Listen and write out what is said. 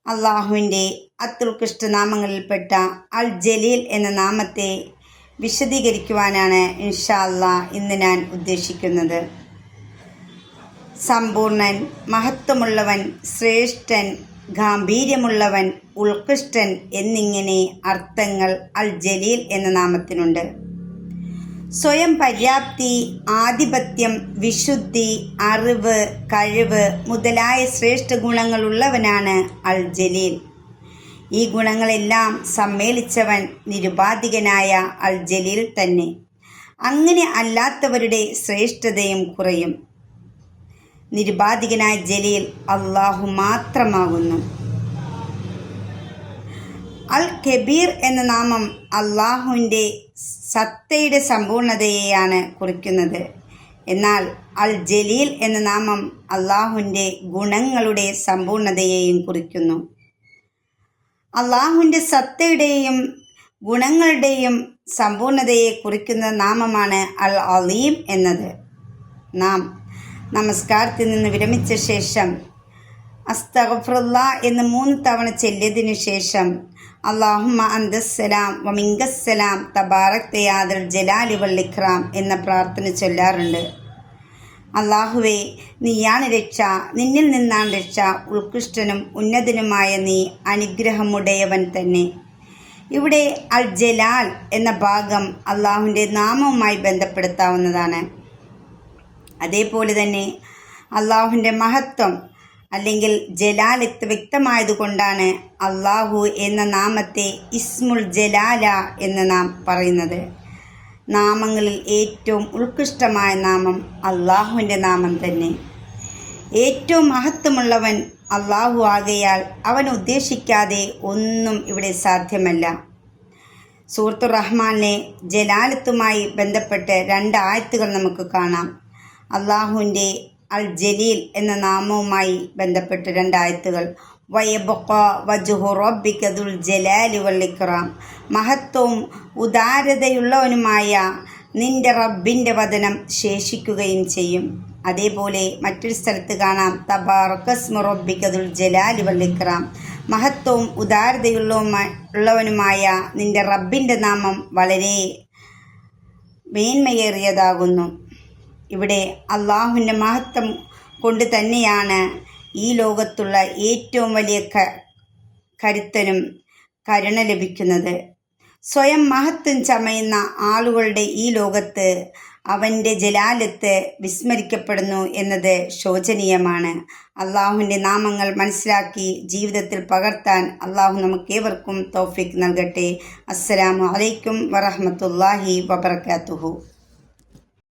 അള്ളാഹുവിൻ്റെ അത്യുത്കൃഷ്ടനാമങ്ങളിൽപ്പെട്ട അൽ ജലീൽ എന്ന നാമത്തെ വിശദീകരിക്കുവാനാണ് ഇൻഷാ അല്ലാഹ് ഇന്ന് ഞാൻ ഉദ്ദേശിക്കുന്നത്. സമ്പൂർണൻ, മഹത്വമുള്ളവൻ, ശ്രേഷ്ഠൻ, ഗാംഭീര്യമുള്ളവൻ, ഉത്കൃഷ്ടൻ എന്നിങ്ങനെ അർത്ഥങ്ങൾ അൽ ജലീൽ എന്ന നാമത്തിനുണ്ട്. സ്വയം പര്യാപ്തി, ആധിപത്യം, വിശുദ്ധി, അറിവ്, കഴിവ് മുതലായ ശ്രേഷ്ഠ ഗുണങ്ങളുള്ളവനാണ് അൽ ജലീൽ. ഈ ഗുണങ്ങളെല്ലാം സമ്മേളിച്ചവൻ നിരുപാധികനായ അൽ ജലീൽ തന്നെ. അങ്ങനെ അല്ലാത്തവരുടെ ശ്രേഷ്ഠതയും കുറയും. നിരുപാധികനായ ജലീൽ അള്ളാഹു മാത്രമാകുന്നു. അൽ കബീർ എന്ന നാമം അള്ളാഹുവിൻ്റെ സത്തയുടെ സമ്പൂർണതയെയാണ് കുറിക്കുന്നത്. എന്നാൽ അൽ ജലീൽ എന്ന നാമം അള്ളാഹുവിൻ്റെ ഗുണങ്ങളുടെ സമ്പൂർണതയെയും കുറിക്കുന്നു. അള്ളാഹുവിൻ്റെ സത്തയുടെയും ഗുണങ്ങളുടെയും സമ്പൂർണതയെ കുറിക്കുന്ന നാമമാണ് അൽ അലീം എന്നത്. നാം നമസ്കാരത്തിൽ നിന്ന് വിരമിച്ച ശേഷം അസ്തഗ്ഫിറുല്ലാഹ് എന്ന് 3 തവണ ചൊല്ലിയതിനു ശേഷം അല്ലാഹുമ്മ അന്തസ്സലാം വമിങ്കസ്സലാം തബാറക്ത യാ ദൽ ജലാലി വൽ ഇക്റാം എന്ന പ്രാർത്ഥന ചൊല്ലാറുണ്ട്. അള്ളാഹുവേ, നീയാണ് രക്ഷ, നിന്നിൽ നിന്നാണ് രക്ഷ, ഉത്കൃഷ്ടനും ഉന്നതനുമായ നീ അനുഗ്രഹമുടയവൻ തന്നെ. ഇവിടെ അൽ ജലാൽ എന്ന ഭാഗം അള്ളാഹുവിൻ്റെ നാമവുമായി ബന്ധപ്പെടുത്താവുന്നതാണ്. അതേപോലെ തന്നെ അള്ളാഹുവിൻ്റെ മഹത്വം അല്ലെങ്കിൽ ജലാലത്ത് വ്യക്തമായതുകൊണ്ടാണ് അള്ളാഹു എന്ന നാമത്തെ ഇസ്മുൽ ജലാല എന്ന് നാം പറയുന്നത്. നാമങ്ങളിൽ ഏറ്റവും ഉത്കൃഷ്ടമായ നാമം അള്ളാഹുവിൻ്റെ നാമം തന്നെ. ഏറ്റവും മഹത്വമുള്ളവൻ അള്ളാഹു ആകയാൽ അവൻ ഉദ്ദേശിക്കാതെ ഒന്നും ഇവിടെ സാധ്യമല്ല. സൂറത്തുർ റഹ്മാനിലെ ജലാലത്തുമായി ബന്ധപ്പെട്ട് 2 ആയത്തുകൾ നമുക്ക് കാണാം. അള്ളാഹുവിൻ്റെ അൽ ജലീൽ എന്ന നാമവുമായി ബന്ധപ്പെട്ട് 2 ആയത്തുകൾ. വയബ്ഖാ വജ്ഹു റബ്ബിക ദുൽ ജലാലി വൽ ഇക്റാം, മഹത്വവും ഉദാരതയുള്ളവനുമായ നിന്റെ റബ്ബിൻ്റെ വദനം ശേഷിക്കുകയും ചെയ്യും. അതേപോലെ മറ്റൊരു സ്ഥലത്ത് കാണാം തബാറകസ്മു റബ്ബിക ദുൽ ജലാലി വൽ ഇക്റാം, മഹത്വവും ഉദാരതയുള്ളവനുമായ നിന്റെ റബ്ബിൻ്റെ നാമം വളരെ മേന്മയേറിയതാകുന്നു. ഇവിടെ അള്ളാഹുവിൻ്റെ മഹത്വം കൊണ്ട് തന്നെയാണ് ഈ ലോകത്തുള്ള ഏറ്റവും വലിയ കരുത്തനും കരുണ ലഭിക്കുന്നത്. സ്വയം മഹത്വം ചമയുന്ന ആളുകളുടെ ഈ ലോകത്ത് അവൻ്റെ ജലാലത്ത് വിസ്മരിക്കപ്പെടുന്നു എന്നത് ശോചനീയമാണ്. അള്ളാഹുവിൻ്റെ നാമങ്ങൾ മനസ്സിലാക്കി ജീവിതത്തിൽ പകർത്താൻ അള്ളാഹു നമുക്കേവർക്കും തൗഫീഖ് നൽകട്ടെ. അസ്സലാമു അലൈക്കും വറഹ്മത്തുള്ളാഹി വബറകാതുഹു.